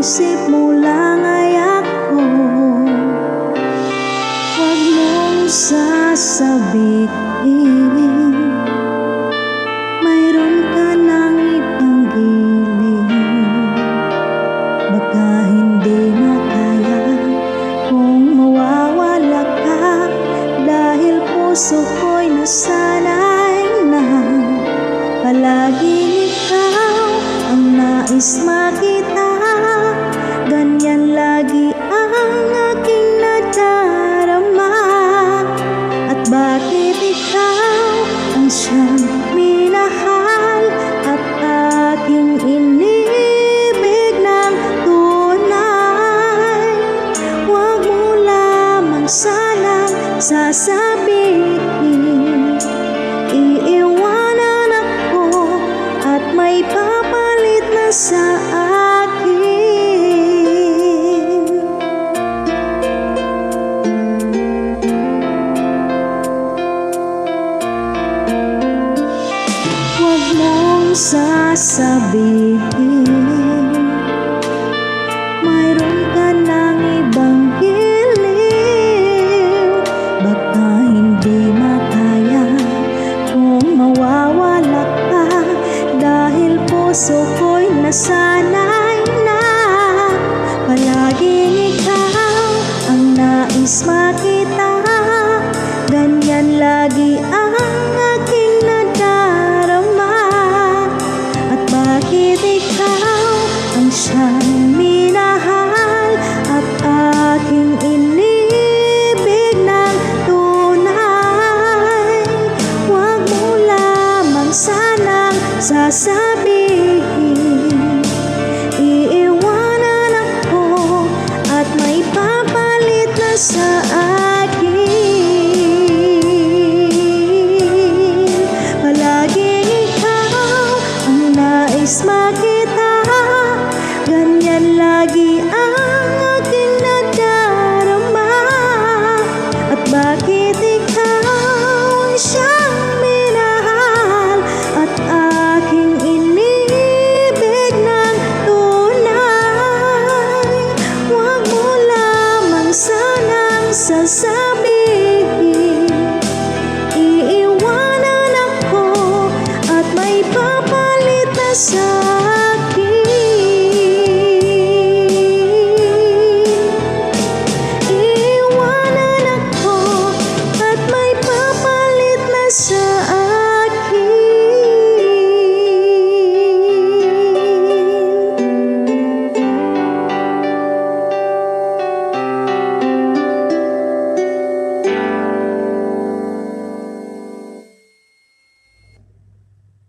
isip mo lang ay ako. Huwag mong sasabihin mayroon ka ng ibang giliw. Baka hindi na kaya kung mawawala ka, dahil puso ko'y nasanay na palaging ikaw ang nais makita. Ganyan lagi ang aking nadarama. At bakit ikaw ang siyang minahal at aking inibig ng tunay? Huwag mo lamang sanang sasabihin iiwanan ako at may papalit na sa akin. Huwag mong sasabihin mayroon ka ng ibang giliw. Baka hindi makaya kung mawawala ka, dahil puso ko'y nasanay na palaging ikaw ang nais makita. Ganyan lagi ang aking nadarama. At bakit ikaw ang siyang